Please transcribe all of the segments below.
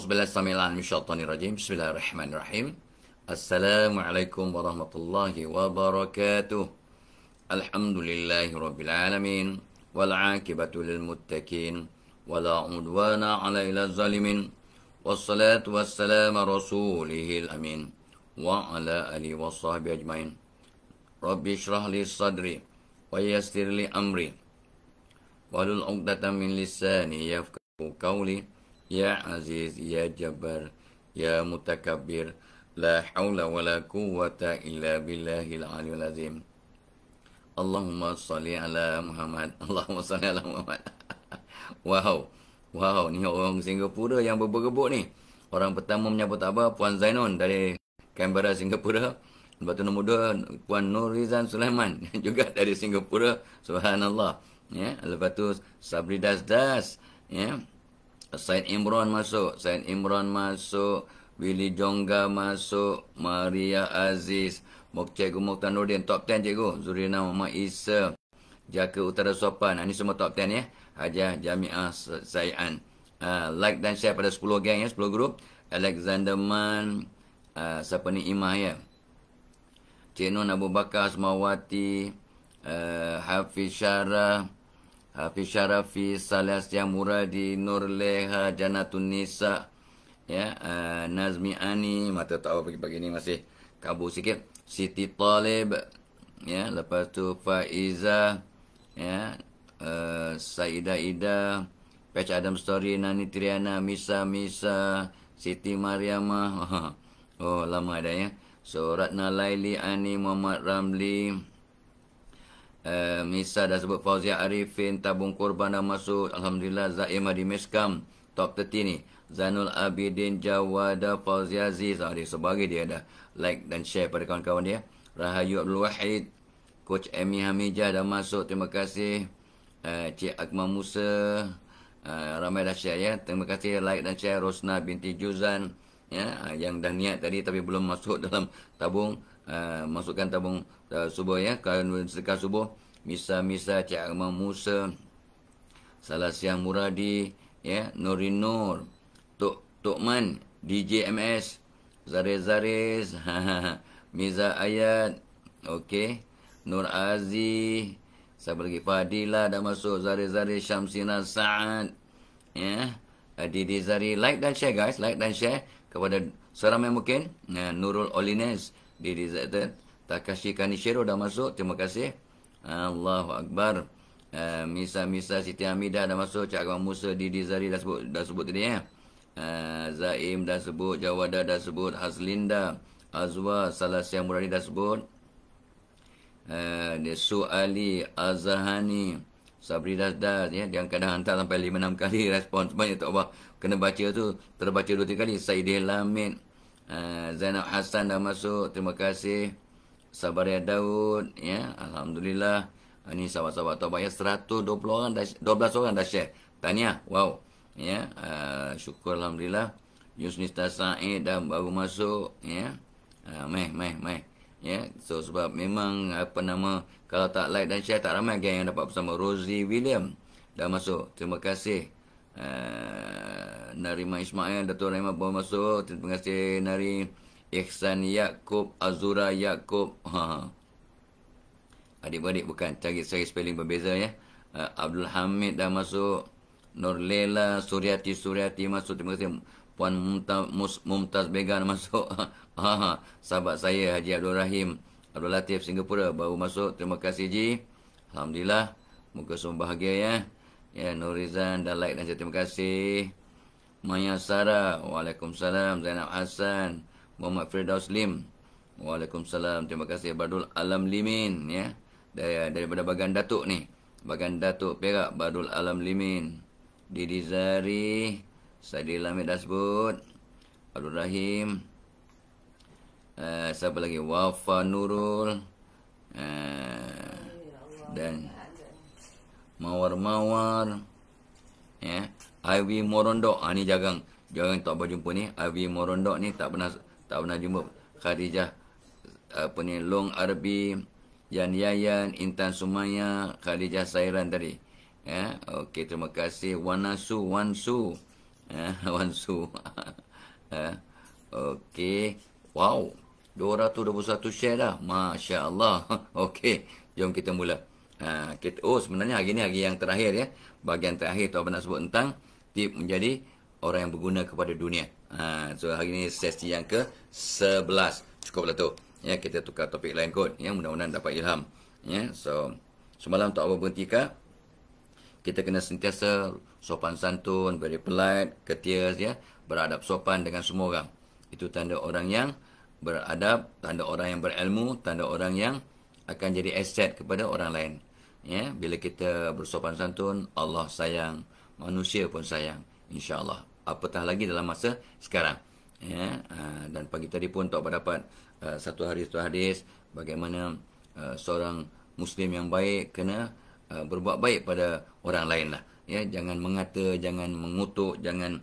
Auzubillahi samil alim minasyaitonir rajim. Bismillahirrahmanirrahim. Assalamualaikum warahmatullahi wabarakatuh. Alhamdulillahi rabbil alamin wal 'aqibatu lil muttaqin wala 'udwana 'alal zalimin. Wassalatu wassalamu rasulihil amin wa ala alihi washabihi ajmain. Rabbi shrah li sadri wa yassir li amri wahlul 'uqdatam min lisani yafqahu qawli. Ya Aziz, Ya Jabbar, Ya Mutakabbir, La hawla wa la quwwata illa billahil aliyul azim. Allahumma salli ala Muhammad. Allahumma salli ala Muhammad. Wow, ni orang Singapura yang bergebuk ni. Orang pertama menyambut apa? Puan Zainon dari Canberra, Singapura. Lepas tu nombor 2, Puan Nurizan Sulaiman juga dari Singapura. Subhanallah. Ya, lepas tu Sabri Das, ya. Said Imran masuk, Willy Jongga masuk, Maria Aziz, Cikgu Mokhtar Nordin, top 10 cikgu, Zurina Muhammad Isa, Jaka Utara Sopan. Ini semua top 10 ya. Hajah Jamiah Sayan. Like dan share pada 10 geng ya, 10 grup. Alexander Man, siapa ni, Imah ya. Cik Nun Abu Bakar Semawati, Hafiz Syarafi, Salih Muradi, Nur Leha, Janatun Nisa, ya, Nazmi Ani, mata tak apa pagi-pagi ni masih kabur sikit. Siti Talib, ya, lepas tu Faiza, ya, Saida Ida, Patch Adam Story, Nani Triana, Misa, Siti Mariamah, oh lama ada ya. So Ratna Laili, Ani, Muhammad Ramli, Misa dah sebut, Fauzia Arifin, Tabung Korban dah masuk. Alhamdulillah. Zaim Hadi Meskam, top 30 ni. Zainul Abidin, Jawada, Fauzia Aziz, dia sebagai dia dah like dan share pada kawan-kawan dia. Rahayu Abdul Wahid, Coach Amy Hamijah dah masuk, terima kasih. Cik Akmal Musa, ramai dah share ya, terima kasih like dan share. Rosna binti Juzan, ya, yang dah niat tadi tapi belum masuk dalam tabung. Masukkan tabung subuh ya, kalau sedekah subuh. Misa, Cik Akmal Musa, Salah Siang Muradi, ya, Nurin Nur, Tok Man, DJ MS, Zaris, Miza Ayat, okey, Nur Azi, siapa lagi, Fadila dah masuk, Zaris, Syamsina Sa'ad, ya, Didi Zari. Like dan share guys, like dan share kepada seramai mungkin. Nurul Olines, Didi Zaitan, Takashi Kanishiro dah masuk, terima kasih. Allahu Akbar. Misa, Siti Hamidah dah masuk. Cik Agam Musa, Didi Zari dah sebut tadi ya. Zaim dah sebut, Jawada dah sebut, Haslinda, Azwa, Salah Siang Muradi dah sebut. Su Ali, Azahani, Sabri dah ya. Dia kadang hantar sampai 5-6 kali respon. Sebanyak tak apa, kena baca tu, terbaca 2-3 kali. Saidil Lamid, Zainab Hassan dah masuk, terima kasih. Sabaria Daud, ya, Alhamdulillah. Ini sahabat-sahabat Taubah ya, 112 orang dah share. Tahniah, wow. Ya, syukur Alhamdulillah. Yusnista Said dah baru masuk, ya. Meh. Ya, so sebab memang kalau tak like dan share tak ramai geng yang dapat bersama. Rosie William dah masuk, terima kasih. Narima Ismail, Dato' Rahimah baru masuk, terima kasih Nari. Ihsan Yaakob, Azura Yaakob, adik-beradik bukan, cari spelling berbeza ya. Abdul Hamid dah masuk. Nur Lela, Suryati masuk, terima kasih. Puan Mumtaz Bega dah masuk. Sahabat saya Haji Abdul Rahim, Abdul Latif Singapura baru masuk, terima kasih Ji. Alhamdulillah, moga semua bahagia ya. Ya, Nurizan dah like dan terima kasih. Maya Sarah, Waalaikumsalam. Zainab Hassan, Muhammad Firdaus Lim, Waalaikumsalam, terima kasih. Badul Alam Limin, ya, daripada Bagan Datuk ni, Bagan Datuk Perak, Badul Alam Limin. Didi Zari, Saidi Lamid dah sebut. Abdul Rahim, siapa lagi, Wafa Nurul, dan Mawar, ya. Ivy Morondok, ni jangan tak berjumpa ni. Ivy Morondok ni tak pernah jumpa. Khadijah Long Arbi, Yayan, Intan Sumaya, Khadijah Sairan tadi. Ya, okey, terima kasih. Wansu, Wan Su. Ha, okey. Wow. 221 share dah. Masya Allah. Okey. Jom kita mula. Sebenarnya hari ni hari yang terakhir ya. Bahagian terakhir tu abang nak sebut tentang tip menjadi orang yang berguna kepada dunia. So hari ni sesi yang ke-11. Cukuplah tu. Ya, kita tukar topik lain kot. Ya, mudah-mudahan dapat ilham. Ya, so semalam tak apa berhenti kah? Kita kena sentiasa sopan santun, very polite, courteous ya, beradab sopan dengan semua orang. Itu tanda orang yang beradab, tanda orang yang berilmu, tanda orang yang akan jadi aset kepada orang lain. Ya, bila kita bersopan santun, Allah sayang, manusia pun sayang, insya-Allah. Apatah lagi dalam masa sekarang. Ya, dan pagi tadi pun tak dapat satu hadis bagaimana seorang muslim yang baik kena berbuat baik pada orang lain lah. Ya, jangan mengata, jangan mengutuk, jangan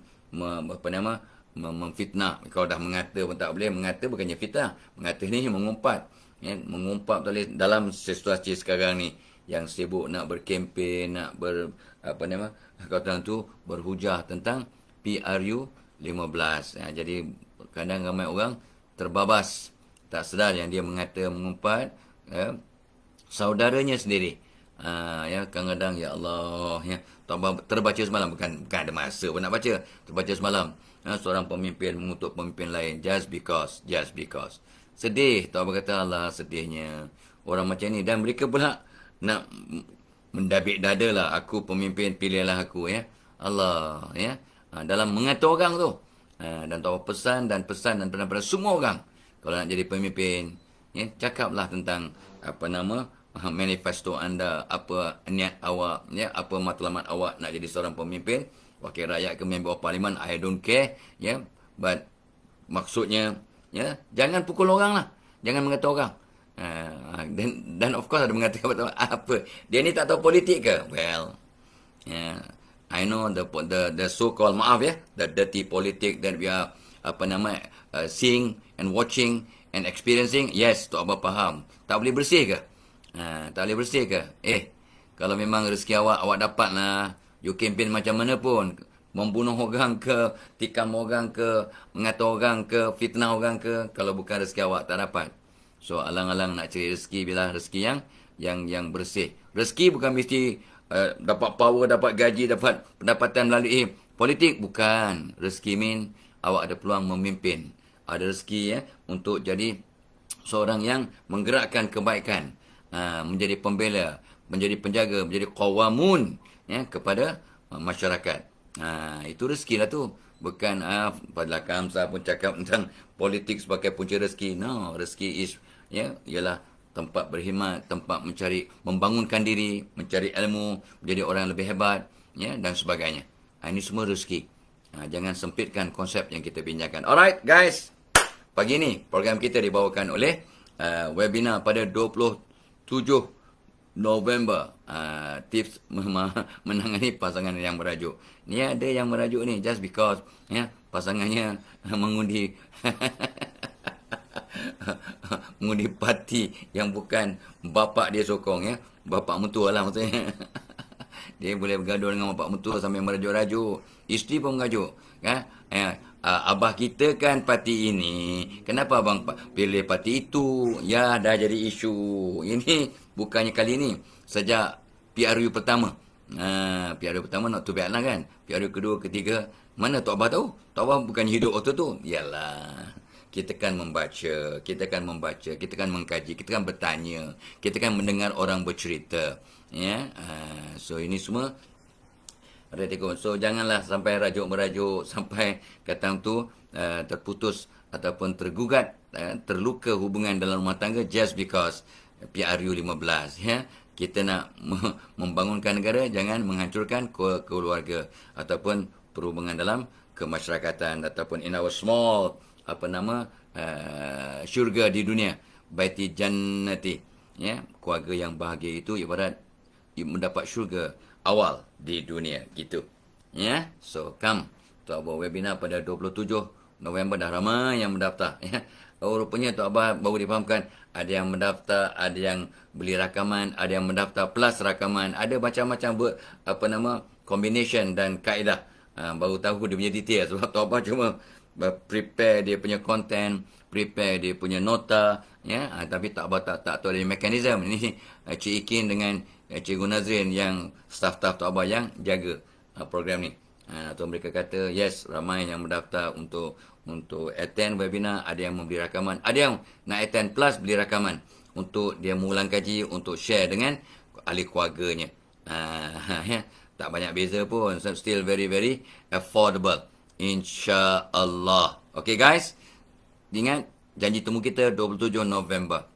memfitnah. Kalau dah mengata pun tak boleh. Mengata bukannya fitnah. Mengata ni mengumpat. Ya, mengumpat dalam situasi sekarang ni yang sibuk nak berkempen, nak berhujah tentang PRU 15. Ya, jadi kadang ramai orang terbabas, tak sedar yang dia mengata, mengumpat saudaranya sendiri. Ya, kadang-kadang ya Allah ya, terbaca semalam, bukan ada masa pun nak baca, terbaca semalam. Seorang pemimpin mengutuk pemimpin lain just because. Sedih, tak apa kata, Allah sedihnya orang macam ni, dan mereka pula nak mendabik dada lah, aku pemimpin, pilihlah aku ya. Allah ya. Dalam mengata orang tu. Dan tahu pesan dan pada semua orang, kalau nak jadi pemimpin, ya, cakaplah tentang manifesto anda, apa niat awak, ya, apa matlamat awak nak jadi seorang pemimpin, wakil rakyat ke member of parliament, I don't care, ya, but maksudnya, ya, jangan pukul orang lah, jangan mengata orang. Dan of course ada mengatakan apa, dia ni tak tahu politik ke? Well, yeah, I know the so-called, maaf ya, the dirty politic that we are seeing and watching and experiencing. Yes, tu abang faham. Tak boleh bersih ke? Tak boleh bersih ke? Kalau memang rezeki awak dapat lah. You campaign macam mana pun, membunuh orang ke, tikam orang ke, mengata orang ke, fitnah orang ke, kalau bukan rezeki awak tak dapat. So alang-alang nak cari rezeki bila rezeki yang bersih. Rezeki bukan mesti dapat power, dapat gaji, dapat pendapatan melalui politik, bukan. Rezeki mean awak ada peluang memimpin. Ada rezeki ya untuk jadi seorang yang menggerakkan kebaikan, menjadi pembela, menjadi penjaga, menjadi qawamun ya kepada masyarakat. Itu rezeki lah tu. Bukan Fadlah Kamsah pun cakap tentang politik sebagai punca rezeki. No, rezeki is ialah tempat berkhidmat, tempat mencari, membangunkan diri, mencari ilmu, menjadi orang yang lebih hebat, ya, dan sebagainya. Ini semua rezeki. Jangan sempitkan konsep yang kita bincangkan. Alright guys, pagi ni program kita dibawakan oleh webinar pada 27 November, tips menangani pasangan yang merajuk. Ni ada yang merajuk ni just because ya, pasangannya mengundi mengundi parti yang bukan bapak dia sokong ya, bapak mentua lah maksudnya. Dia boleh bergaduh dengan bapak mentua sampai merajuk-rajuk. Isteri pun merajuk kan. Abah kita kan parti ini, kenapa abang pilih parti itu? Ya, dah jadi isu. Ini bukannya kali ini, sejak PRU pertama. PRU pertama not too bad lah kan. PRU kedua, ketiga, mana Tok Abah tahu? Tok Abah bukan hidup waktu tu. Yalah, kita kan membaca, kita kan mengkaji, kita kan bertanya, kita kan mendengar orang bercerita. Ya, so ini semua Radikal. So janganlah sampai rajuk-merajuk sampai katang tu terputus ataupun tergugat, terluka hubungan dalam rumah tangga just because PRU 15 ya. Kita nak membangunkan negara, jangan menghancurkan keluarga ataupun perhubungan dalam kemasyarakatan ataupun in our small syurga di dunia, baiti jannati ya. Keluarga yang bahagia itu ibarat mendapat syurga awal di dunia gitu. Ya. So come to our webinar pada 27 November, dah ramai yang mendaftar ya. Rupanya Tok Abah baru difahamkan, ada yang mendaftar, ada yang beli rakaman, ada yang mendaftar plus rakaman, ada macam-macam combination dan kaedah baru tahu dia punya detail. Sebab Tok Abah cuma prepare dia punya content, prepare dia punya nota, ya. Tapi Tok Abah tak tahu dia mekanisme. Ini Cik Ikin dengan Cikgu Nazrin yang staff-staff Tok Abah yang jaga program ni. Atau mereka kata, yes, ramai yang mendaftar untuk attend webinar, ada yang membeli rakaman, ada yang nak attend plus beli rakaman untuk dia mengulang kaji, untuk share dengan ahli keluarganya. Ya, tak banyak beza pun, still very very affordable, insya-Allah. Okay guys, ingat janji temu kita 27 November.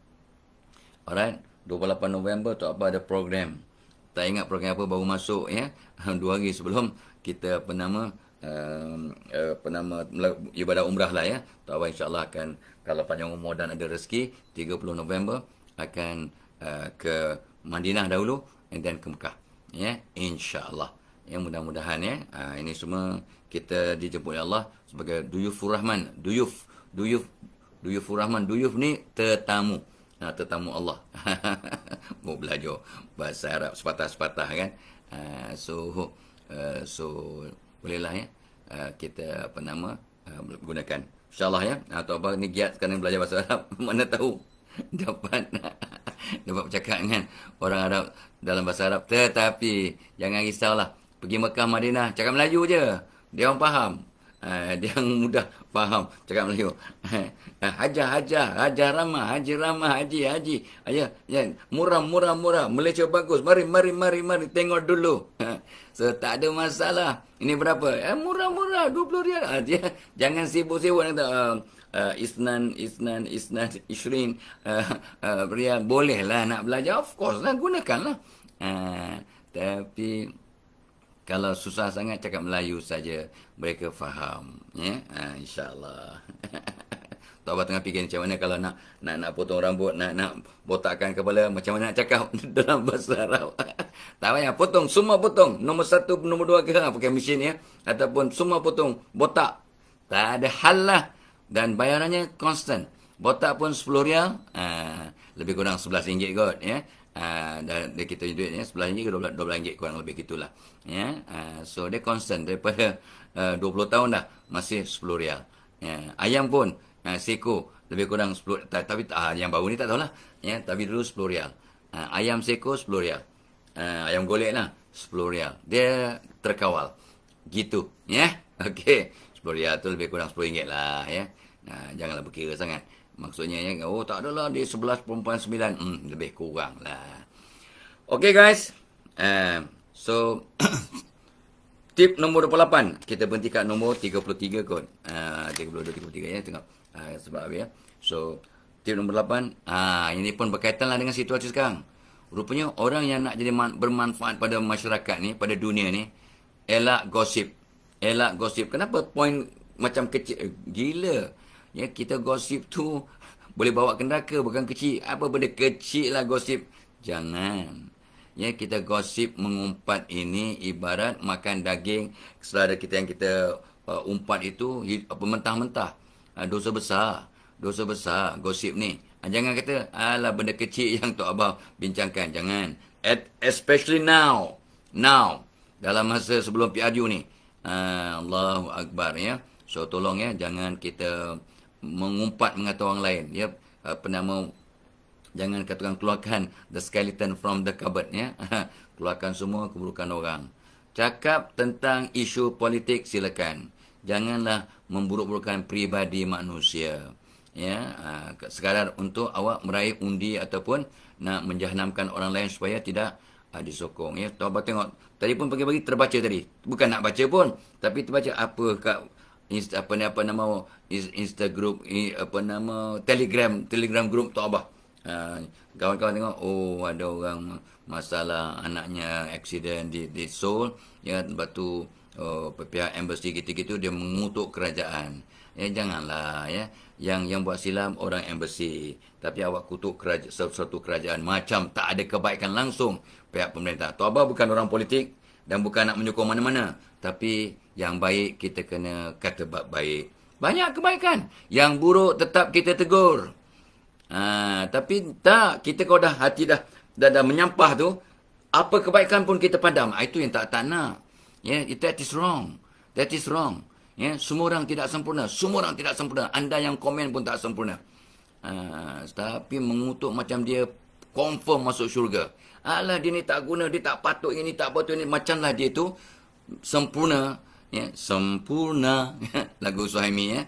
Alright, 28 November Tok Abah ada program. Tak ingat program apa, baru masuk ya. 2 hari sebelum kita ibadah umrah lah ya. Tok Abah insya-Allah akan, kalau panjang umur dan ada rezeki, 30 November akan ke Madinah dahulu and then ke Mekah. Ya, insya-Allah. Ya, mudah-mudahan ya. Ini semua kita dijemput oleh Allah sebagai duyufur rahman. Duyufur rahman. Duyuf ni tetamu. Tetamu Allah. Mau belajar bahasa Arab sepatah-sepatah kan. So bolehlah ya. Kita gunakan. InsyaAllah ya. Atau apa ni giat sekarang belajar bahasa Arab. Mana tahu dapat bercakap dengan orang Arab dalam bahasa Arab. Tetapi jangan risaulah. Pergi Mekah, Madinah, cakap Melayu je. Dia orang faham. Dia mudah faham cakap Melayu. Hajar ramah, haji ramah, haji. Ya, murah. Malaysia bagus. Mari. Tengok dulu. So, tak ada masalah. Ini berapa? Murah, 20 rial. Jangan sibuk-sibuk. Isnan, Ishrin, rial. Bolehlah nak belajar. Of course lah, gunakanlah. Tapi kalau susah sangat cakap Melayu saja, mereka faham, ya. InsyaAllah. Tok Abah tengah fikir macam mana kalau nak potong rambut, nak botakkan kepala, macam mana nak cakap dalam bahasa Arab. Tak payah potong, semua potong. Nombor 1, nombor 2 ke pakai mesin ya, ataupun semua potong botak. Tak ada hal lah, dan bayarannya constant. Botak pun 10 rial, lebih kurang 11 ringgit kot ya. Dan kita duitnya 11 ringgit ke 12 ringgit kurang lebih gitulah ya. So dia constant daripada 20 tahun dah masih 10 rial ya. Ayam pun seko lebih kurang 10, tapi yang baru ni tak tahulah ya, tapi dulu 10 rial. Ayam seko 10 rial. Ayam golek lah 10 rial. Dia terkawal gitu ya. Okey, 10 rial tu lebih kurang 10 ringgit lah ya. Janganlah berkira sangat. Maksudnya ya, tak adalah dia 11.9, lebih kurang lah. Okay guys, so tip nombor 28, kita berhenti kat nombor 33 kot. 32, 33 ya, tengok. Sebab ya. So tip nombor 8, ini pun berkaitan lah dengan situasi sekarang. Rupanya orang yang nak jadi bermanfaat pada masyarakat ni, pada dunia ni, elak gosip. Kenapa point macam kecil? Gila. Ya, kita gosip tu boleh bawa ke neraka, bukan kecil. Apa benda kecil lah gosip. Jangan. Ya, kita gosip mengumpat ini ibarat makan daging selada kita yang kita umpat itu mentah-mentah. Dosa besar gosip ni. Jangan kata, alah benda kecil yang Tok Abah bincangkan. Jangan. Especially now. Dalam masa sebelum PRU ni. Allahu Akbar ya. So tolong ya, jangan kita mengumpat mengata orang lain ya. Jangan katakan keluarkan the skeleton from the cupboard ya. Keluarkan semua keburukan orang. Cakap tentang isu politik silakan. Janganlah memburuk-burukkan pribadi manusia ya. Sekadar untuk awak meraih undi ataupun nak menjahanamkan orang lain supaya tidak disokong ya. Tok Abah tengok tadi pun pagi-pagi terbaca tadi. Bukan nak baca pun, tapi terbaca apa kat Telegram group Tok Abah. Kawan-kawan tengok, ada orang masalah anaknya accident di Seoul ya, lepas tu pihak embassy gitu-gitu dia mengutuk kerajaan. Ya, janganlah ya. Yang buat silam orang embassy, tapi awak kutuk suatu kerajaan macam tak ada kebaikan langsung pihak pemerintah. Tok Abah bukan orang politik dan bukan nak menyokong mana-mana, tapi yang baik kita kena kata baik. Banyak kebaikan. Yang buruk tetap kita tegur. Tapi tak, kita kalau dah hati dah menyampah tu, apa kebaikan pun kita padam. Itu yang tak nak. Ya, that is wrong. That is wrong. Ya, semua orang tidak sempurna. Semua orang tidak sempurna. Anda yang komen pun tak sempurna. Tapi mengutuk macam dia confirm masuk syurga. Alah, dia ni tak guna, dia tak patut ini, tak patut ini. Macamlah dia tu sempurna. Ya, sempurna. Lagu Suhaimi, ya.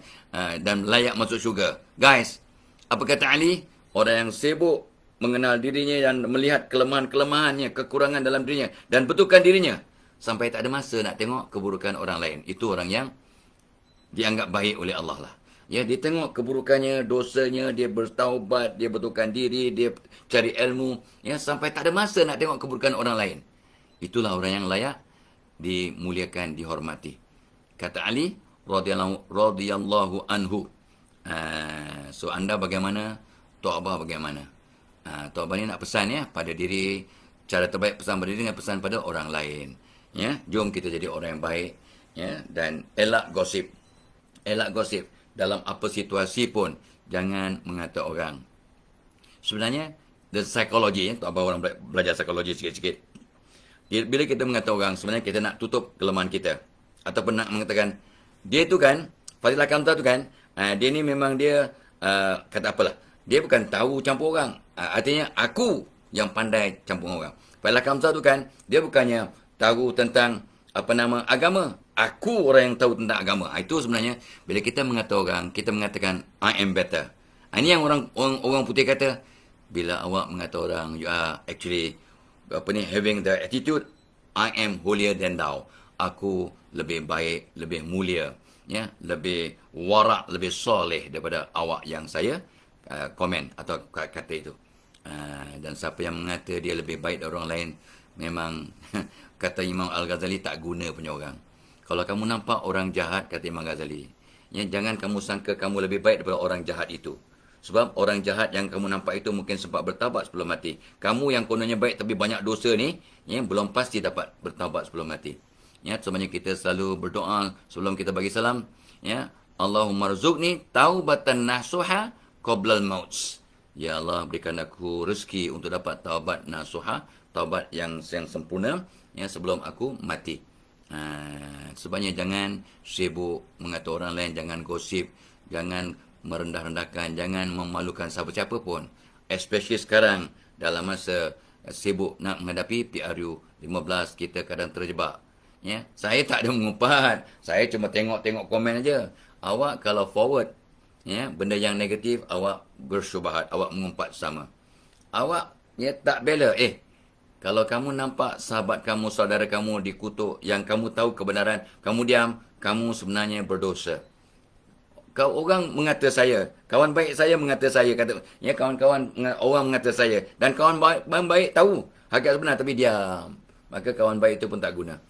Dan layak masuk syurga. Guys, apa kata Ali? Orang yang sibuk mengenal dirinya dan melihat kelemahan-kelemahannya, kekurangan dalam dirinya. Dan betulkan dirinya. Sampai tak ada masa nak tengok keburukan orang lain. Itu orang yang dianggap baik oleh Allah lah. Ya, dia tengok keburukannya, dosanya, dia bertaubat, dia betulkan diri, dia cari ilmu. Ya, sampai tak ada masa nak tengok keburukan orang lain. Itulah orang yang layak dimuliakan, dihormati. Kata Ali radhiyallahu anhu. So anda bagaimana? Tok Abah bagaimana? Tok Abah ni nak pesan, ya, pada diri. Cara terbaik pesan pada diri dengan pesan pada orang lain. Ya, jom kita jadi orang yang baik, ya, dan elak gosip. Elak gosip dalam apa situasi pun. Jangan mengata orang. Sebenarnya, the psychology, Tok Abah orang belajar psikologi sikit-sikit. Bila kita mengata orang, sebenarnya kita nak tutup kelemahan kita. Ataupun nak mengatakan, dia tu kan, Fadilah Kamsah tu kan, dia ni memang dia, kata apalah, dia bukan tahu campur orang. Artinya, aku yang pandai campur orang. Fadilah Kamsah tu kan, dia bukannya tahu tentang agama. Aku orang yang tahu tentang agama. Itu sebenarnya, bila kita mengata orang, kita mengatakan, I am better. Ini yang orang putih kata, bila awak mengata orang, you are actually, having the attitude, I am holier than thou. Aku lebih baik, lebih mulia, ya, lebih warak, lebih soleh daripada awak yang saya komen atau kata itu. Dan siapa yang mengata dia lebih baik dari orang lain, memang kata Imam Al-Ghazali, tak guna punya orang. Kalau kamu nampak orang jahat, kata Imam Ghazali, ya, jangan kamu sangka kamu lebih baik daripada orang jahat itu. Sebab orang jahat yang kamu nampak itu mungkin sempat bertaubat sebelum mati. Kamu yang kononnya baik tapi banyak dosa ni, ya, belum pasti dapat bertaubat sebelum mati. Ya, sebenarnya kita selalu berdoa sebelum kita bagi salam, ya, Allahumma rzuqni taubatan nasuha qoblal mauts. Ya Allah, berikan aku rezeki untuk dapat taubat nasuha, taubat yang sempurna, ya, sebelum aku mati. Sebenarnya jangan sibuk mengata orang lain, jangan gosip, jangan merendah-rendahkan, jangan memalukan siapa-siapa pun. Especially sekarang dalam masa sibuk nak menghadapi PRU 15, kita kadang terjebak. Ya, saya tak ada mengumpat. Saya cuma tengok-tengok komen aja. Awak kalau forward, ya, benda yang negatif, awak bersyubhat, awak mengumpat sama. Awak, ya, tak bela. Kalau kamu nampak sahabat kamu, saudara kamu dikutuk, yang kamu tahu kebenaran, kamu diam, kamu sebenarnya berdosa. Orang mengata saya, kawan baik saya mengata saya, kata, ya, kawan-kawan orang mengata saya, dan kawan baik tahu hakikat sebenar tapi diam, maka kawan baik itu pun tak guna.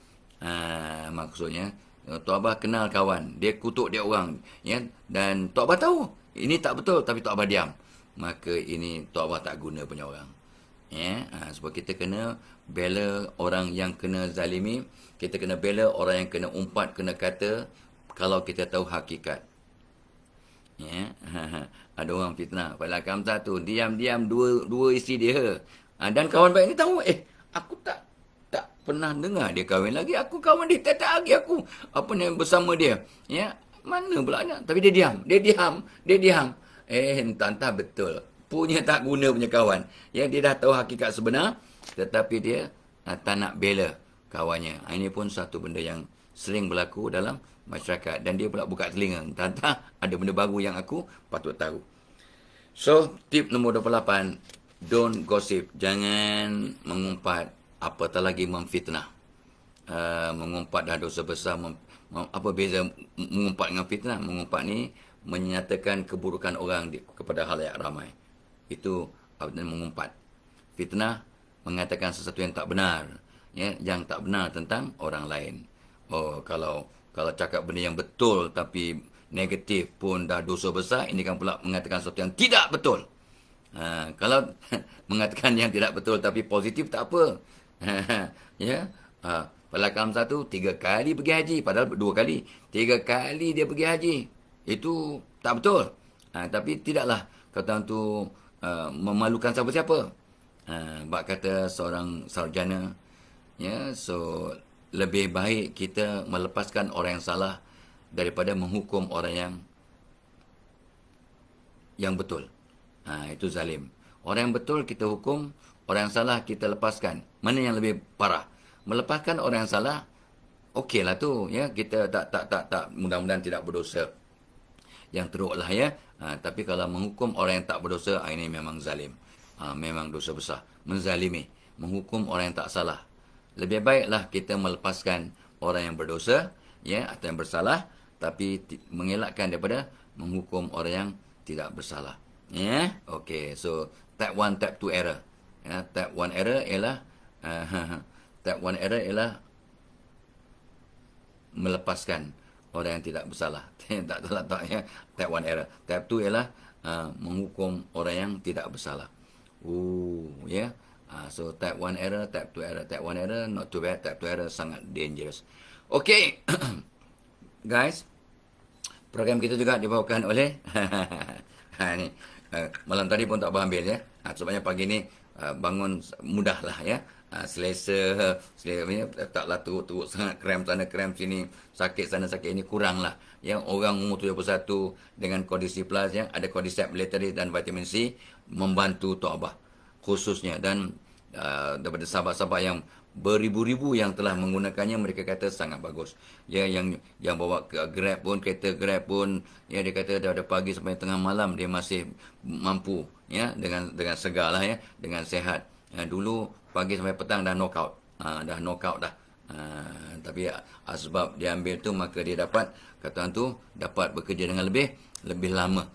Maksudnya Tok Abah kenal kawan, dia kutuk dia orang, ya, dan Tok Abah tahu ini tak betul tapi Tok Abah diam, maka ini Tok Abah tak guna punya orang. Ya, sebab kita kena bela orang yang kena zalimi, kita kena bela orang yang kena umpat, kena kata, kalau kita tahu hakikat. Ya, ada orang fitnah, Fadilah Kamsah tu diam-diam dua isteri dia. Dan kawan baik ni tahu, aku tak pernah dengar dia kahwin lagi. Aku kawan dia, tak lagi aku bersama dia. Ya, mana pula nak? Tapi dia diam. Entah betul. Punya tak guna punya kawan. Ya, dia dah tahu hakikat sebenar, tetapi dia tak nak bela kawannya. Ini pun satu benda yang sering berlaku dalam masyarakat. Dan dia pula buka telinga. Entah ada benda baru yang aku patut tahu. So, tip nombor 28. Don't gossip. Jangan mengumpat. Apatah lagi memfitnah. Mengumpat dah dosa besar. Apa beza mengumpat dengan fitnah? Mengumpat ni menyatakan keburukan orang kepada halayak ramai. Itu mengumpat. Fitnah mengatakan sesuatu yang tak benar. Ya, yang tak benar tentang orang lain. Kalau cakap benda yang betul tapi negatif pun dah dosa besar, ini kan pula mengatakan sesuatu yang tidak betul. Kalau mengatakan yang tidak betul tapi positif, tak apa. Ya, Fadilah Kamsah tu 3 kali pergi haji, padahal 2 kali. 3 kali dia pergi haji. Itu tak betul. Tapi tidaklah kata tu memalukan siapa-siapa. Bak kata seorang sarjana, ya, so lebih baik kita melepaskan orang yang salah daripada menghukum orang yang betul. Itu zalim. Orang yang betul kita hukum, orang yang salah kita lepaskan. Mana yang lebih parah? Melepaskan orang yang salah, okeylah tu, ya, kita tak mudah-mudahan tidak berdosa yang teruklah, ya. Tapi kalau menghukum orang yang tak berdosa, ini memang zalim. Memang dosa besar. Menzalimi, menghukum orang yang tak salah. Lebih baiklah kita melepaskan orang yang berdosa, ya, atau yang bersalah, tapi mengelakkan daripada menghukum orang yang tidak bersalah. Ya, okey. So type 1, type 2 error. Ya, type 1 error ialah type 1 error ialah melepaskan orang yang tidak bersalah. Tak terletak, ya. Type 1 error. Type 2 ialah menghukum orang yang tidak bersalah. Ya. So type 1 error, type 2 error. Type 1 error not too bad, type 2 error sangat dangerous. Okey. Guys, program kita juga dibawakan oleh ni. Malam tadi pun tak berambil, ya. Sebabnya pagi ni bangun mudah lah, ya. Selesa taklah teruk sangat, krem sana krem sini, sakit sana sakit ini, kurang lah, ya. Orang umur 71 dengan kondisi plus, ya, ada Cordyceps military dan vitamin C membantu Tok Abah khususnya. Dan daripada sahabat-sahabat yang beribu-ribu yang telah menggunakannya, mereka kata sangat bagus. Ya, yang bawa ke Grab pun, kereta Grab pun, ya, dia kata dah pagi sampai tengah malam dia masih mampu, ya, dengan segar lah, ya, dengan sehat. Dulu pagi sampai petang dah knockout. Dah knockout dah. Tapi sebab dia ambil tu, maka dia dapat, kata orang tu, dapat bekerja dengan lebih lama.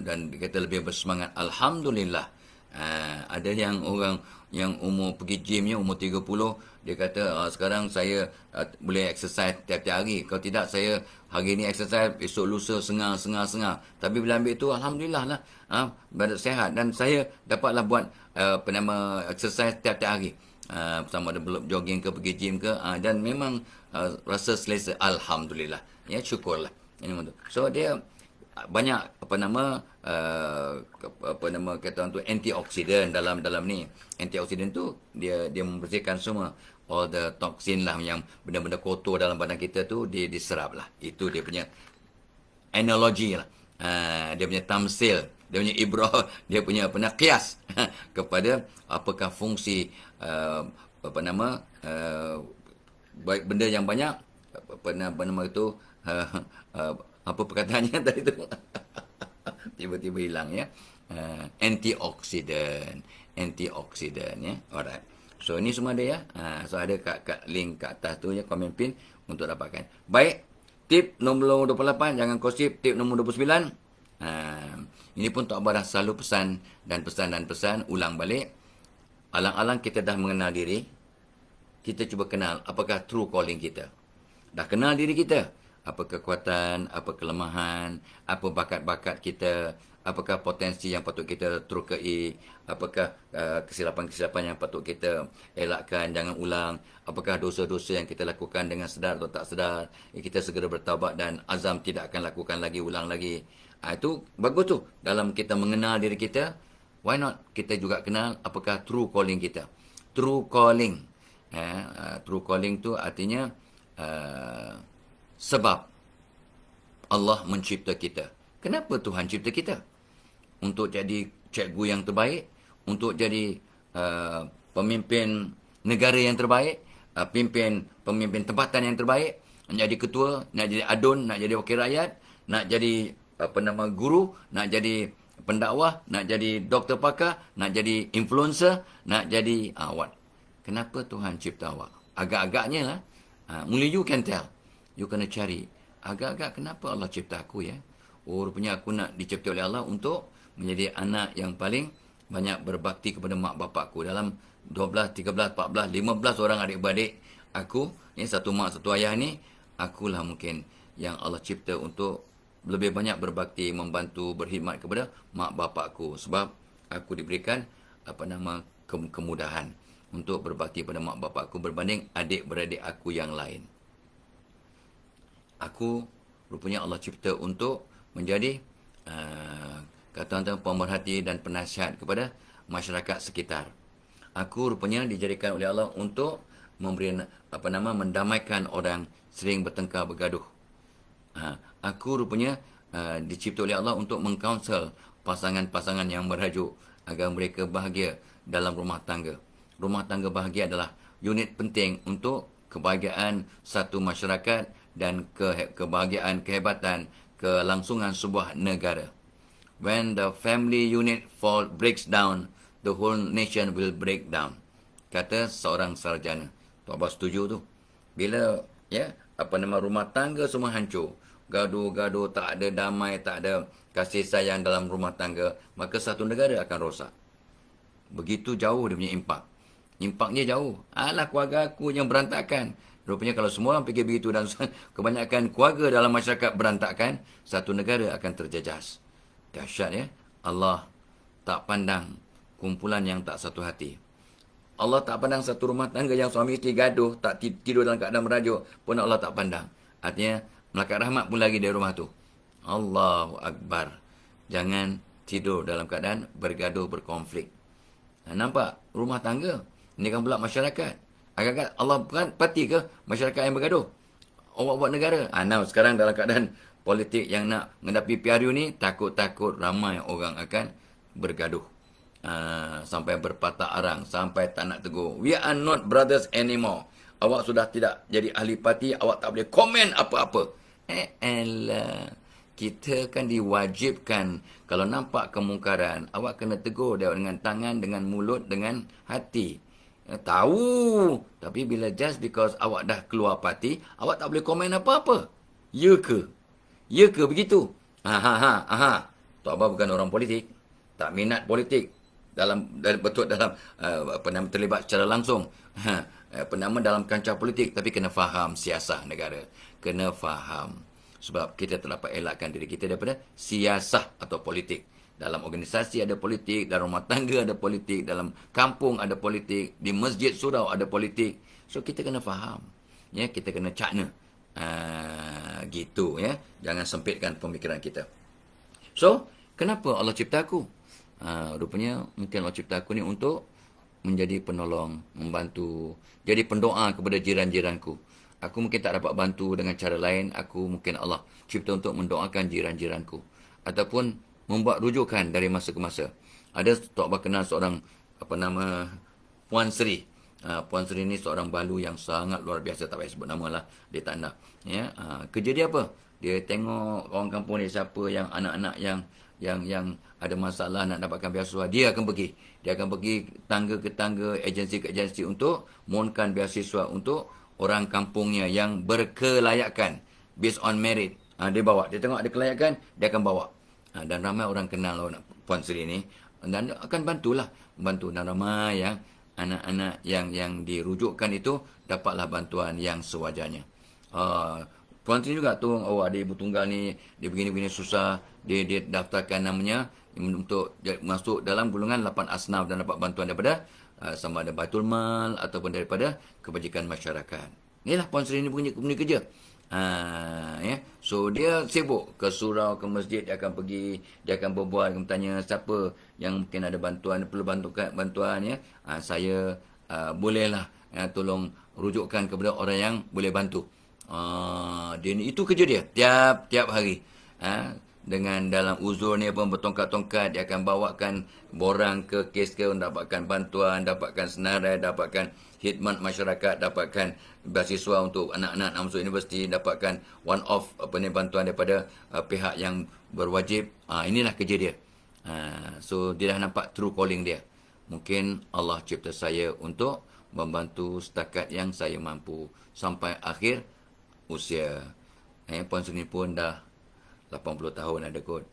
Dan dia kata lebih bersemangat. Alhamdulillah. Ada yang orang yang umur pergi gymnya umur 30, dia kata sekarang saya boleh exercise tiap-tiap hari. Kalau tidak, saya hari ni exercise, esok lusa sengar. Tapi bila ambil tu, alhamdulillah lah, badan sehat. Dan saya dapatlah buat exercise tiap-tiap hari, sama ada jogging ke, pergi gym ke, dan memang rasa selesa, alhamdulillah, ya, syukurlah. So dia banyak kata orang tu antioksidan dalam ni. Antioksidan tu dia membersihkan semua all the toxin lah, yang benda-benda kotor dalam badan kita tu diserap lah. Itu dia punya analogi lah. Dia punya tamsil, dia punya ibrah, dia punya qiyas kepada apakah fungsi baik benda yang banyak, itu apa perkataannya tadi tu? Tiba-tiba hilang, ya. Antioksidan, ya. Alright. So ini semua ada, ya. So ada kat link kat atas tu, ya, komen pin untuk dapatkan. Baik. Tip nombor 28, jangan kosip. Tip nombor 29. Ini pun Tok Abah dah selalu pesan, ulang balik. Alang-alang kita dah mengenal diri, kita cuba kenal apakah true calling kita. Dah kenal diri kita, apa kekuatan, apa kelemahan, apa bakat-bakat kita, apakah potensi yang patut kita terukai, apakah kesilapan-kesilapan yang patut kita elakkan, jangan ulang, apakah dosa-dosa yang kita lakukan dengan sedar atau tak sedar, kita segera bertaubat dan azam tidak akan lakukan lagi, ulang lagi. Itu bagus tu. Dalam kita mengenal diri kita, why not kita juga kenal apakah true calling kita. True calling. True calling tu artinya sebab Allah mencipta kita. Kenapa Tuhan cipta kita? Untuk jadi cikgu yang terbaik, untuk jadi pemimpin negara yang terbaik, pemimpin tempatan yang terbaik, nak jadi ketua, nak jadi adun, nak jadi wakil rakyat, nak jadi guru, nak jadi pendakwah, nak jadi doktor pakar, nak jadi influencer, nak jadi what? Kenapa Tuhan cipta awak? Agak-agaknya lah. Only you can tell. You kena cari. Agak-agak kenapa Allah cipta aku, ya? Rupanya aku nak dicipta oleh Allah untuk menjadi anak yang paling banyak berbakti kepada mak bapakku. Dalam 12, 13, 14, 15 orang adik-beradik aku, satu mak, satu ayah ni, akulah mungkin yang Allah cipta untuk lebih banyak berbakti, membantu, berkhidmat kepada mak bapakku. Sebab aku diberikan kemudahan untuk berbakti pada mak bapakku berbanding adik-beradik aku yang lain. Aku rupanya Allah cipta untuk menjadi kata-kata pemerhati dan penasihat kepada masyarakat sekitar. Aku rupanya dijadikan oleh Allah untuk mendamaikan orang sering bertengkar bergaduh. Aku rupanya dicipta oleh Allah untuk mengkaunsel pasangan-pasangan yang berhajuk agar mereka bahagia dalam rumah tangga. Rumah tangga bahagia adalah unit penting untuk kebahagiaan satu masyarakat dan kebahagiaan, kehebatan, kelangsungan sebuah negara. When the family unit breaks down, the whole nation will break down. Kata seorang sarjana. Tok Abah setuju tu. Bila rumah tangga semua hancur, gaduh-gaduh, tak ada damai, tak ada kasih sayang dalam rumah tangga, maka satu negara akan rosak. Begitu jauh dia punya impak. Impaknya jauh. Alah, keluarga aku yang berantakan. Rupanya kalau semua orang fikir begitu dan kebanyakan keluarga dalam masyarakat berantakan, satu negara akan terjejas. Dahsyat ya. Allah tak pandang kumpulan yang tak satu hati. Allah tak pandang satu rumah tangga yang suami isteri gaduh, tak tidur dalam keadaan merajuk, pun Allah tak pandang. Artinya, malaikat rahmat pun lagi dari rumah tu. Allahu Akbar. Jangan tidur dalam keadaan bergaduh, berkonflik. Nampak? Rumah tangga. Ini kan pula masyarakat. Agak-agak Allah bukan parti ke masyarakat yang bergaduh? Awak buat negara. Sekarang dalam keadaan politik yang nak menghadapi PRU ni, takut-takut ramai orang akan bergaduh. Sampai berpatah arang, sampai tak nak tegur. We are not brothers anymore. Awak sudah tidak jadi ahli parti, awak tak boleh komen apa-apa. Elah. Kita kan diwajibkan, kalau nampak kemungkaran, awak kena tegur dia dengan tangan, dengan mulut, dengan hati. Tahu. Tapi bila just because awak dah keluar parti, awak tak boleh komen apa-apa. Ya ke? Ya ke begitu? Tok Abah bukan orang politik. Tak minat politik. Terlibat secara langsung. Dalam kancah politik. Tapi kena faham siasah negara. Kena faham. Sebab kita tak dapat elakkan diri kita daripada siasah atau politik. Dalam organisasi ada politik, dalam rumah tangga ada politik, dalam kampung ada politik, di masjid surau ada politik. So kita kena faham. Ya, kita kena cakna. Gitu ya. Jangan sempitkan pemikiran kita. So, kenapa Allah cipta aku? Rupanya mungkin Allah cipta aku ni untuk menjadi penolong, membantu, jadi pendoa kepada jiran-jiranku. Aku mungkin tak dapat bantu dengan cara lain. Aku mungkin Allah cipta untuk mendoakan jiran-jiranku. Ataupun membuat rujukan dari masa ke masa. Ada Tok Abah kenal seorang Puan Sri. Puan Sri ni seorang balu yang sangat luar biasa. Tak payah sebut nama lah. Dia tak nak. Ya, kerja dia apa? Dia tengok orang kampung ni siapa yang anak-anak yang ada masalah nak dapatkan beasiswa. Dia akan pergi. Dia akan pergi tangga ke tangga, agensi ke agensi untuk mohonkan beasiswa untuk orang kampungnya yang berkelayakan. Based on merit. Dia bawa. Dia tengok ada kelayakan, dia akan bawa. Dan ramai orang kenal Puan Sri ni. Dan akan bantulah. Bantu. Dan ramai yang anak-anak yang dirujukkan itu dapatlah bantuan yang sewajarnya. Puan Sri juga tu, ada ibu tunggal ni, dia begini-begini susah. Dia daftarkan namanya untuk masuk dalam golongan 8 asnaf dan dapat bantuan daripada sama ada Baitul Mal ataupun daripada kebajikan masyarakat. Inilah Puan Sri ni punya kerja. Ya. So dia sibuk ke surau, ke masjid, dia akan pergi, dia akan berbual, dia akan bertanya siapa yang mungkin ada bantuan, perlu bantuan ya. Saya bolehlah tolong rujukkan kepada orang yang boleh bantu. Itu kerja dia tiap hari. Dengan dalam uzur ni pun bertongkat-tongkat, dia akan bawakan borang ke kes ke, dapatkan bantuan, dapatkan senarai, dapatkan khidmat masyarakat, dapatkan beasiswa untuk anak-anak nak masuk universiti, dapatkan one-off bantuan daripada pihak yang berwajib. Inilah kerja dia. So dia dah nampak true calling dia. Mungkin Allah cipta saya untuk membantu setakat yang saya mampu sampai akhir usia. Puan Sri pun dah 80 tahun ada kot.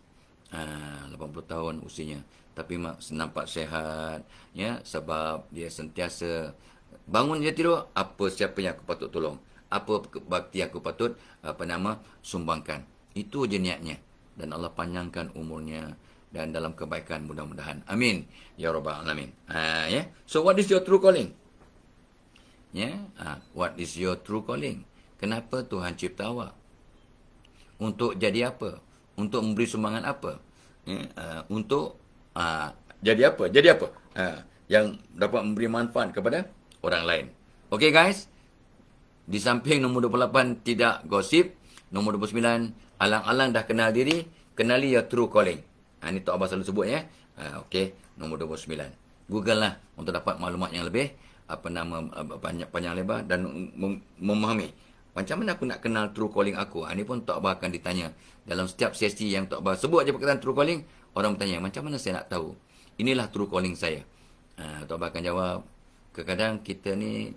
80 tahun usianya. Tapi nampak sihat. Ya, sebab dia sentiasa bangun dia tidur, siapa yang aku patut tolong. Apa bakti aku patut sumbangkan. Itu je niatnya. Dan Allah panjangkan umurnya. Dan dalam kebaikan mudah-mudahan. Amin. Ya Rabbal Alamin. Ya. So what is your true calling? Ya. What is your true calling? Kenapa Tuhan cipta awak? Untuk jadi apa? Untuk memberi sumbangan apa? Untuk jadi apa? Jadi apa? Yang dapat memberi manfaat kepada orang lain. Okay guys, di samping nombor 28 tidak gosip, nombor 29 alang-alang dah kenal diri, kenali your true calling. Ini Tok Abah selalu sebut ya. Okey, nombor 29. Google lah untuk dapat maklumat yang lebih panjang lebar dan memahami macam mana aku nak kenal true calling aku. Ini pun Tok Abah akan ditanya dalam setiap sesi yang Tok Abah sebut aja perkataan true calling, orang bertanya macam mana saya nak tahu inilah true calling saya. Tok Abah akan jawab, kadang-kadang kita ni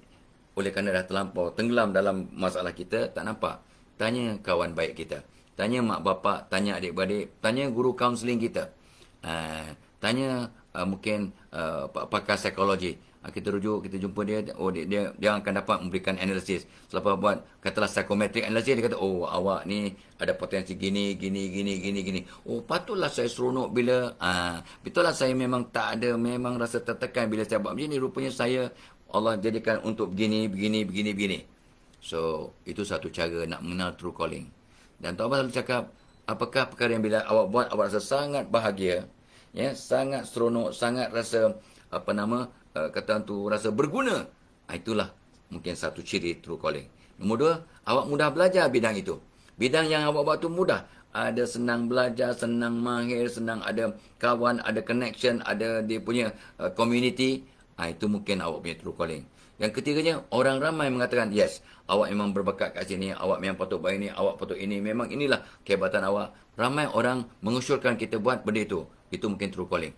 oleh kerana dah terlampau tenggelam dalam masalah kita, tak nampak. Tanya kawan baik kita. Tanya mak bapak, tanya adik-beradik, tanya guru kaunseling kita. Tanya mungkin pakar psikologi. Kita rujuk, kita jumpa dia, dia akan dapat memberikan analisis. Selepas buat, katalah psychometric analysis, dia kata, oh awak ni ada potensi gini. Oh patutlah saya seronok bila, betullah saya memang tak ada, memang rasa tertekan bila saya buat begini. Rupanya saya, Allah jadikan untuk begini. So, itu satu cara nak mengenal true calling. Dan Tok Abah selalu cakap, apakah perkara yang bila awak buat, awak rasa sangat bahagia, ya, sangat seronok, sangat rasa, kata tu, rasa berguna. Itulah mungkin satu ciri true calling. Nombor 2, awak mudah belajar bidang itu. Bidang yang awak buat tu mudah. Ada senang belajar, senang mahir, senang ada kawan, ada connection, ada dia punya community. Itu mungkin awak punya true calling. Yang ketiganya, orang ramai mengatakan, yes, awak memang berbakat kat sini, awak memang patut buat ini, awak patut ini, memang inilah kehebatan awak. Ramai orang mengusulkan kita buat benda itu. Itu mungkin true calling.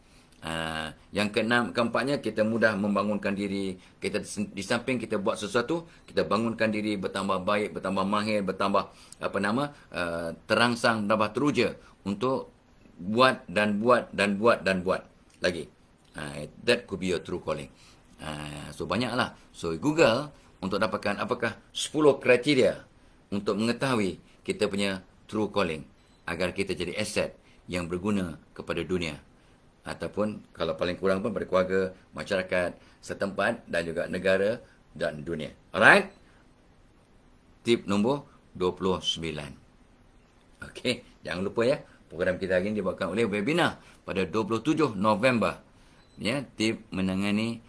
Yang keempatnya, kita mudah membangunkan diri. Kita di samping kita buat sesuatu, kita bangunkan diri, bertambah baik, bertambah mahir, bertambah terangsang, bertambah teruja untuk buat lagi. That could be your true calling. So banyaklah. So Google untuk dapatkan apakah 10 kriteria untuk mengetahui kita punya true calling agar kita jadi aset yang berguna kepada dunia ataupun kalau paling kurang pun pada keluarga, masyarakat setempat dan juga negara dan dunia. Alright? Tip nombor 29. Okey, jangan lupa ya, program kita hari ini dibawakan oleh webinar pada 27 November. Ya, tip menangani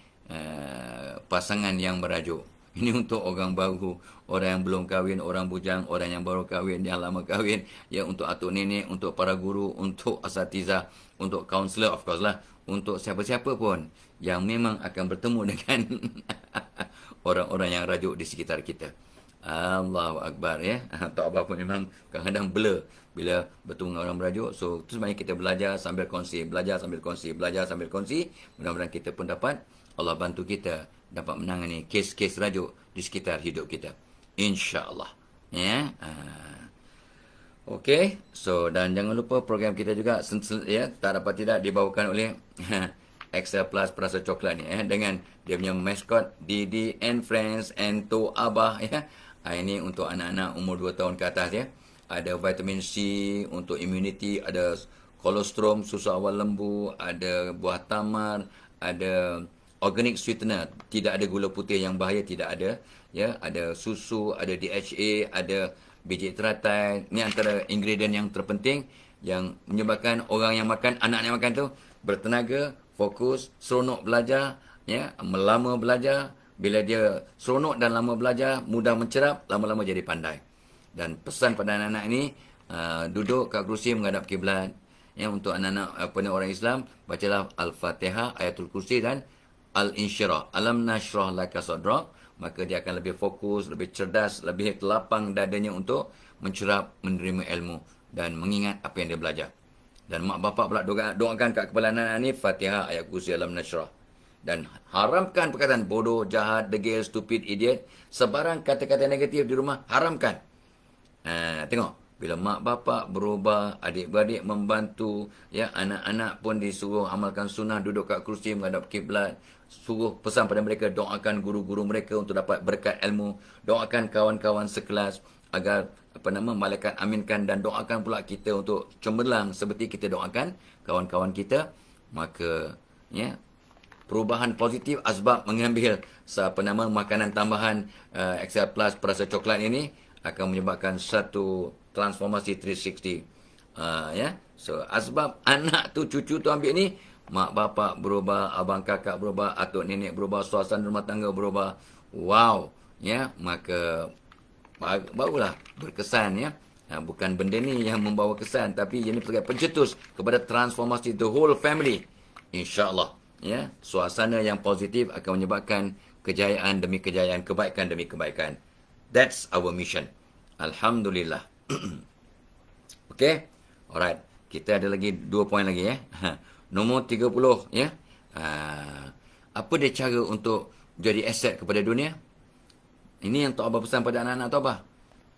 pasangan yang merajuk. Ini untuk orang baru, orang yang belum kahwin, orang bujang, orang yang baru kahwin, yang lama kahwin, ya, untuk atuk nenek, untuk para guru, untuk asatiza, untuk kaunselor of course lah, untuk siapa-siapa pun yang memang akan bertemu dengan orang-orang yang rajuk di sekitar kita. Allahu Akbar ya. Tok Abah pun memang kadang-kadang blur bila bertemu dengan orang merajuk. So, itu sebenarnya kita belajar sambil kongsi, belajar sambil kongsi. Mudah-mudahan kita pun dapat, Allah bantu kita dapat menangani kes-kes rajuk di sekitar hidup kita. InsyaAllah. Ya. Okey. So, dan jangan lupa program kita juga ya, tak dapat tidak dibawakan oleh Excel Plus Perasa Coklat ni dengan dia punya mascot Didi and Friends and Tok Abah ya. Ini untuk anak-anak umur 2 tahun ke atas ya. Ada vitamin C untuk immunity, ada kolostrum, susu awal lembu, ada buah tamar, ada organic sweetener, tidak ada gula putih yang bahaya, tidak ada ya, ada susu, ada DHA, ada biji teratai. Ini antara ingredient yang terpenting yang menyebabkan orang yang makan, anak yang makan tu bertenaga, fokus, seronok belajar ya, melama belajar. Bila dia seronok dan lama belajar, mudah mencerap, lama-lama jadi pandai. Dan pesan pada anak-anak ini, duduk kat kerusi menghadap kiblat. Ya, untuk anak-anak orang Islam, bacalah Al-Fatihah, Ayatul Kursi dan Al-Insyirah. Alam nashrah laka sadrak. Maka dia akan lebih fokus, lebih cerdas, lebih lapang dadanya untuk mencerap, menerima ilmu dan mengingat apa yang dia belajar. Dan mak bapak pula doakan kat kepala anak-anak ni, Fatihah, Ayat Kursi, Alam nashrah. Dan haramkan perkataan bodoh, jahat, degil, stupid, idiot. Sebarang kata-kata negatif di rumah, haramkan. Tengok. Bila mak bapak berubah, adik-beradik membantu, ya, anak-anak pun disuruh amalkan sunnah, duduk kat kursi menghadap kiblat. Suruh pesan pada mereka, doakan guru-guru mereka untuk dapat berkat ilmu. Doakan kawan-kawan sekelas agar malaikat aminkan, dan doakan pula kita untuk cemerlang seperti kita doakan kawan-kawan kita. Maka ya, perubahan positif asbab mengambil makanan tambahan Excel Plus Perasa Coklat ini akan menyebabkan satu transformasi 360. Ya. So asbab anak tu, cucu tu ambil ni, mak bapak berubah, abang kakak berubah, atuk nenek berubah, suasana rumah tangga berubah. Wow, ya, maka barulah berkesan, ya. Bukan benda ni yang membawa kesan, tapi ini sebagai pencetus kepada transformasi the whole family. InsyaAllah, ya, suasana yang positif akan menyebabkan kejayaan demi kejayaan, kebaikan demi kebaikan. That's our mission. Alhamdulillah. Okay, alright. Kita ada lagi 2 poin lagi, ya. Nombor 30, ya. Apa dia cara untuk jadi aset kepada dunia? Ini yang Tok Abah pesan pada anak-anak Tok Abah.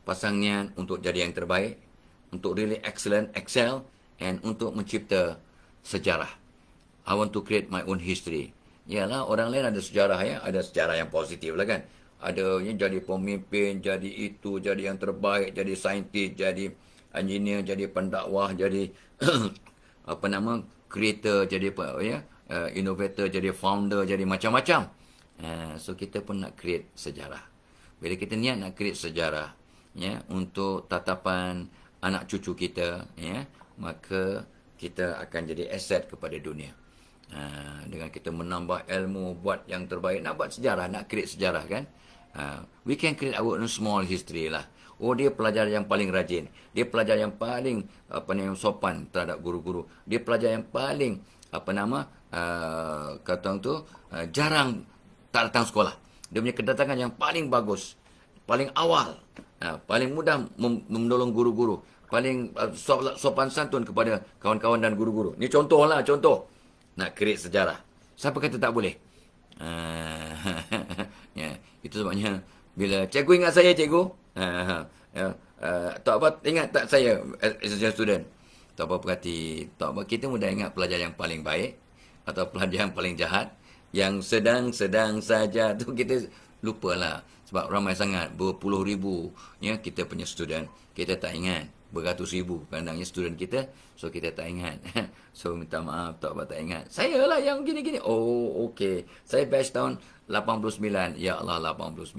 Pasang niat untuk jadi yang terbaik, untuk really excellent, excel, and untuk mencipta sejarah. I want to create my own history. Yalah, orang lain ada sejarah, ya. Ada sejarah yang positif lah kan. Ada yang jadi pemimpin, jadi itu, jadi yang terbaik, jadi saintis, jadi engineer, jadi pendakwah, jadi apa nama, creator, jadi ya, innovator, jadi founder, jadi macam-macam. So kita pun nak create sejarah. Bila kita niat nak create sejarah, ya, untuk tatapan anak cucu kita, ya, maka kita akan jadi aset kepada dunia. Dengan kita menambah ilmu, buat yang terbaik, nak buat sejarah, nak create sejarah, kan. We can create our own small history lah. Oh, dia pelajar yang paling rajin. Dia pelajar yang paling sopan terhadap guru-guru. Dia pelajar yang paling jarang tak datang sekolah. Dia punya kedatangan yang paling bagus, paling awal, paling mudah menolong guru-guru, paling sopan santun kepada kawan-kawan dan guru-guru. Ini contohlah, contoh. Nak create sejarah. Siapa kata tak boleh? Ya, itu sebabnya bila cikgu ingat saya, cikgu. Tok Abah ingat tak saya as a student? Tok Abah perhati, Tok Abah kita mudah ingat pelajar yang paling baik atau pelajar yang paling jahat. Yang sedang-sedang saja tu kita lupalah. Sebab ramai sangat, berpuluh ribu, ya, kita punya student. Kita tak ingat, beratus ribu pandangnya student kita. So kita tak ingat. So minta maaf, Tok Abah tak ingat. Saya lah yang gini-gini. Oh, okey. Saya batch tahun 89. Ya Allah, 89.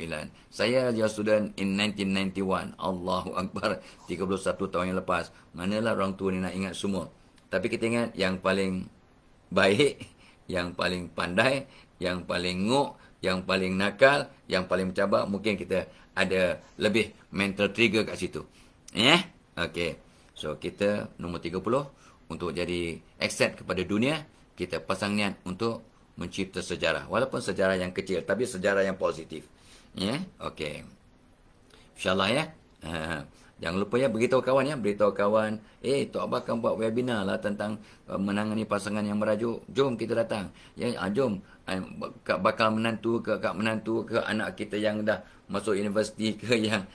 Saya your student in 1991. Allahu Akbar. 31 tahun yang lepas. Manalah orang tua ni nak ingat semua. Tapi kita ingat yang paling baik, yang paling pandai, yang paling ngok, yang paling nakal, yang paling mencabar. Mungkin kita ada lebih mental trigger kat situ. Ya? Okey. So kita nombor 30 untuk jadi aset kepada dunia, kita pasang niat untuk mencipta sejarah. Walaupun sejarah yang kecil, tapi sejarah yang positif. Ya, okey. InsyaAllah, ya. Jangan lupa, ya, beritahu kawan, ya. Beritahu kawan, Tok Abah akan buat webinar lah tentang menangani pasangan yang merajuk. Jom kita datang. Ya, jom. Bakal menantu ke, kak menantu ke, anak kita yang dah masuk universiti ke, yang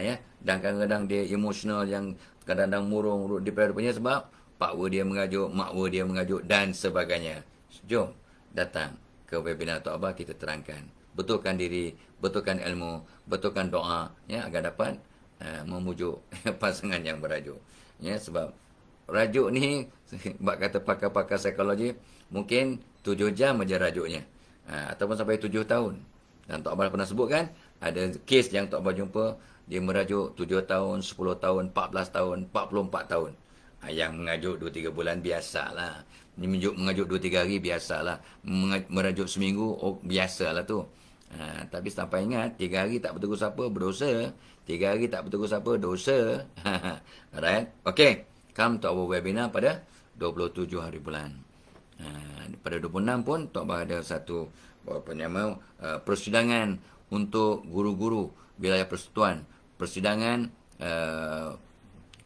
ya, dan kadang-kadang dia emosional, yang kadang-kadang murung, depresi sebab pakwa dia mengajuk, makwa dia mengajuk dan sebagainya. Jom datang ke webinar Tok Abah, kita terangkan. Betulkan diri, betulkan ilmu, betulkan doa, ya, agar dapat memujuk pasangan yang berajuk. Ya, sebab rajuk ni, bak kata pakar-pakar psikologi, mungkin 7 jam aja rajuknya. Ataupun sampai 7 tahun. Dan Tok Abah pernah sebut, kan, ada kes yang Tok Abah jumpa, dia merajuk 7 tahun, 10 tahun, 14 tahun, 44 tahun. Yang mengajuk 2-3 bulan, biasalah. Mengajuk 2-3 hari, biasalah. Merajuk seminggu, biasalah tu. Tapi sampai ingat, 3 hari tak bertegur siapa, berdosa. 3 hari tak bertegur siapa, dosa. Alright? Okay. Come to our webinar pada 27 hari bulan. Pada 26 pun, Tok Abah ada satu persidangan untuk guru-guru wilayah persekutuan. Persidangan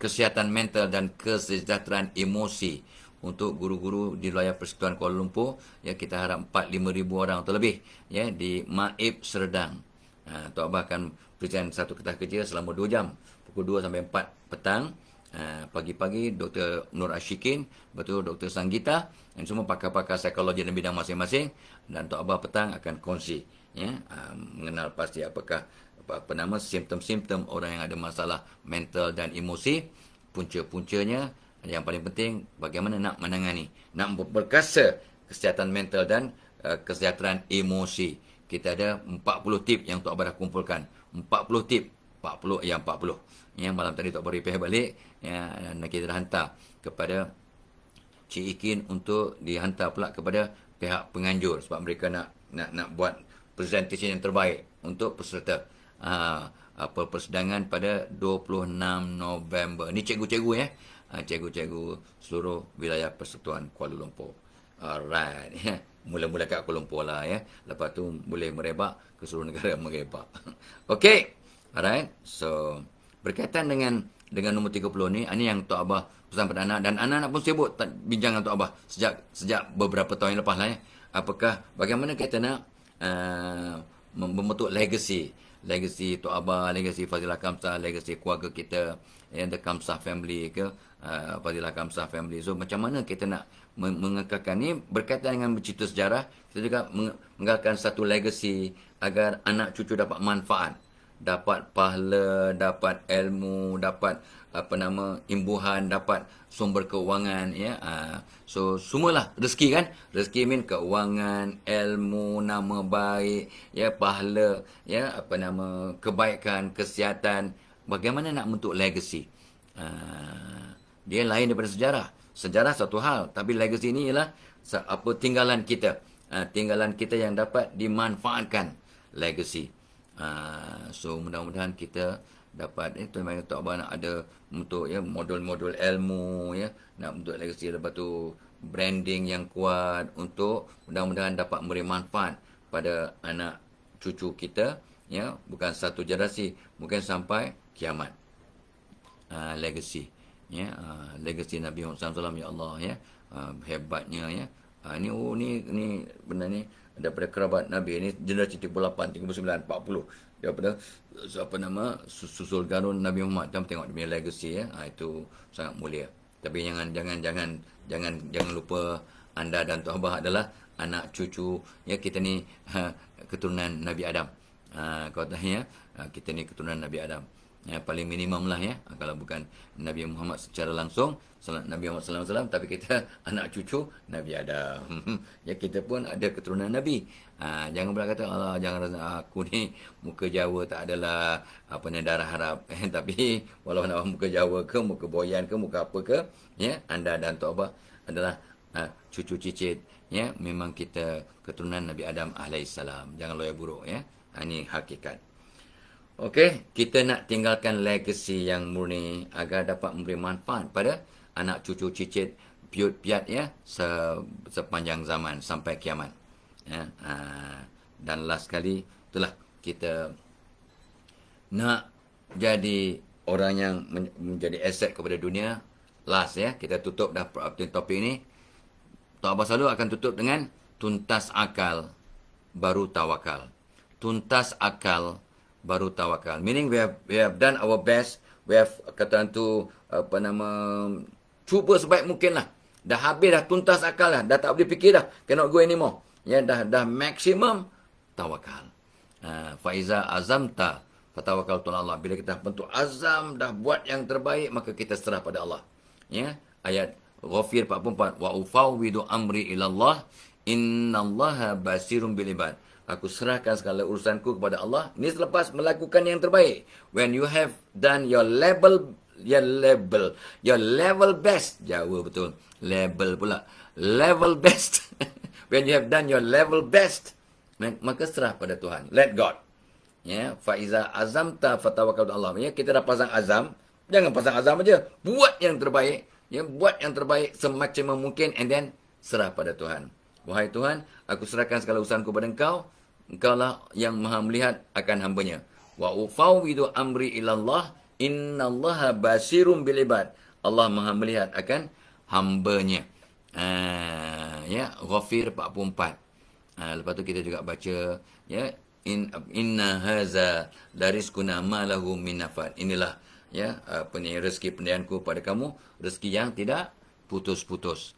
kesihatan mental dan kesejahteraan emosi untuk guru-guru di wilayah Persekutuan Kuala Lumpur. Ya, kita harap 4-5 ribu orang atau lebih, ya, di Maib Serdang. Tok Abah akan berikan satu ketah kerja selama 2 jam, pukul 2 sampai 4 petang. Pagi-pagi Dr. Nur Ashikin, betul Dr. Sanggita, dan semua pakar-pakar psikologi dan bidang masing-masing. Dan Tok Abah petang akan kongsi, ya, mengenal pasti apakah simptom-simptom orang yang ada masalah mental dan emosi, punca-puncanya. Yang paling penting, bagaimana nak menangani, nak memperkasa kesihatan mental dan kesejahteraan emosi. Kita ada 40 tip yang Tok Abah dah kumpulkan. 40 tip. 40. Yang malam tadi Tok Abah repair balik, ya, dan kita dah hantar kepada Cik Ikin untuk dihantar pula kepada pihak penganjur sebab mereka nak buat presentation yang terbaik untuk peserta persidangan pada 26 November. Ni cikgu-cikgu ya. Cikgu-cikgu seluruh wilayah Persekutuan Kuala Lumpur. Alright. Mula-mula kat Kuala Lumpur lah ya. Lepas tu boleh merebak ke seluruh negara merebak. Okey. Alright. So, berkaitan dengan nombor 30 ni, ini yang Tok Abah pesan pada anak, dan anak-anak pun sibuk bincang dengan Tok Abah sejak beberapa tahun yang lepas lah ya. Bagaimana kita nak membentuk legacy Tok Abah, legacy Fazilah Kamsah, legacy keluarga kita, the Kamsah family ke, Fazilah Kamsah family. So macam mana kita nak mengekalkan ni berkaitan dengan bercerita sejarah, kita juga mengekalkan satu legacy agar anak cucu dapat manfaat, dapat pahala, dapat ilmu, dapat imbuhan, dapat sumber keuangan ya. So semualah rezeki kan. Rezeki mean keuangan, ilmu, nama baik, ya, pahala, ya, kebaikan, kesihatan. Bagaimana nak bentuk legacy? Dia lain daripada sejarah. Sejarah satu hal, tapi legacy ni ialah tinggalan kita. Tinggalan kita yang dapat dimanfaatkan, legacy. So mudah-mudahan kita dapat Tuan-Tuan Tok Abah nak ada untuk ya modul-modul ilmu ya, nak bentuk legacy, lepas tu branding yang kuat untuk mudah-mudahan dapat memberi manfaat pada anak cucu kita ya, bukan satu generasi, mungkin sampai kiamat. Legacy ya, legacy Nabi Muhammad SAW ya Allah ya, hebatnya ya. Ni benar ni daripada kerabat Nabi ni, generasi 38, 39, 40 daripada susul garun Nabi Muhammad. Kita tengok dia punya legacy ya. Itu sangat mulia. Tapi jangan lupa anda dan Tok Abah adalah anak cucu ya, kita ni keturunan Nabi Adam. Kau tahu ya, kita ni keturunan Nabi Adam. Ya, paling minimum lah ya. Kalau bukan Nabi Muhammad secara langsung, Nabi Muhammad SAW, tapi kita anak cucu Nabi Adam. Ya, kita pun ada keturunan Nabi. Jangan pula kata, Allah, jangan rasa aku ni muka Jawa tak adalah darah Arab. Tapi walaupun muka Jawa ke, muka Boyan ke, muka apa ke, ya, anda dan Tok Abah adalah cucu cicit. Ya, memang kita keturunan Nabi Adam alaihissalam. Jangan loya buruk ya. Ini hakikat. Okey, kita nak tinggalkan legacy yang murni agar dapat memberi manfaat pada anak cucu cicit piut-piat ya, sepanjang zaman sampai kiamat. Ya, dan last sekali itulah kita nak jadi orang yang menjadi aset kepada dunia. Last ya, kita tutup dah topik ini. Tok Abah selalu akan tutup dengan tuntas akal baru tawakal. Tuntas akal baru tawakal. Meaning we have done our best. We have cuba sebaik mungkin lah. Dah habis dah, tuntas akal lah. Dah tak boleh fikir dah. Cannot go anymore. Ya, dah maksimum tawakal. Faiza azamta fatawakal tu Allah. Bila kita bentuk azam, dah buat yang terbaik, maka kita serah pada Allah. Ya, ayat Ghafir 44. Wa ufawwidu amri ilallah innallaha basirun bil ibad. Aku serahkan segala urusanku kepada Allah. Ini selepas melakukan yang terbaik. When you have done your level best. Jawa betul. Level pula. Level best. When you have done your level best, maka serah pada Tuhan. Let God. Ya, faiza azamta fatawakal Allah. Ya, kita dah pasang azam. Jangan pasang azam aja. Buat yang terbaik. Ya, buat yang terbaik semacam mungkin, and then serah pada Tuhan. Wahai Tuhan, aku serahkan segala urusanku kepada Engkau. Engkaulah yang maha melihat akan hambanya. Wa ufawwidu amri ilallah innallaha basirun bil ibad. Allah maha melihat akan hambanya. Ya, Ghafir 44. Lepas tu kita juga baca ya, inna haza larizquna ma lahu min nafad. Inilah ya, rezeki pendianku pada kamu, rezeki yang tidak putus-putus.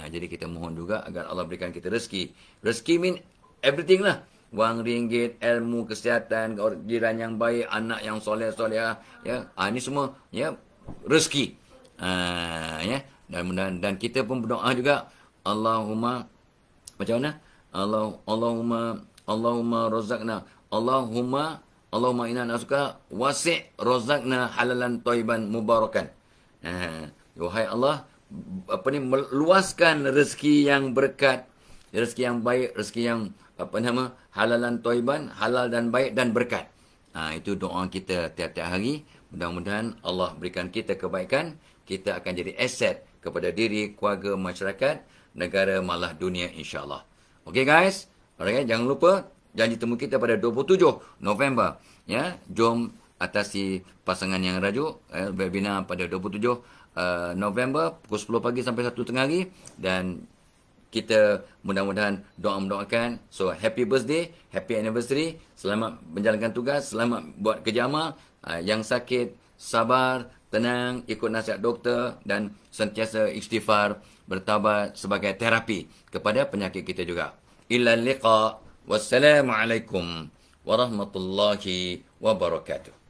Jadi kita mohon juga agar Allah berikan kita rezeki. Rezeki mean everything lah. Wang ringgit, ilmu, kesihatan, jiran yang baik, anak yang soleh-soleh, ya. Ini semua ya rezeki. Ya, dan kita pun berdoa juga, Allahumma macam mana? Allahumma razaqna, Allahumma inna nas'aluka wasi' razaqna halalan thayyiban mubarakan. Wahai Allah, meluaskan rezeki yang berkat, rezeki yang baik, rezeki yang halalan thayyiban, halal dan baik dan berkat. Itu doa kita tiap-tiap hari. Mudah-mudahan Allah berikan kita kebaikan. Kita akan jadi aset kepada diri, keluarga, masyarakat, negara, malah dunia, insya-Allah. Okay guys, alright, jangan lupa janji temu kita pada 27 November. Ya, jom atasi pasangan yang rajuk. Webinar pada 27 November pukul 10 pagi sampai 1 tengah hari, dan kita mudah-mudahan doa-mendoakan. So, happy birthday, happy anniversary, selamat menjalankan tugas, selamat buat kerja amal. Yang sakit, sabar, tenang, ikut nasihat doktor dan sentiasa istighfar, bertaubat sebagai terapi kepada penyakit kita juga. Ila liqa. Wassalamualaikum warahmatullahi wabarakatuh.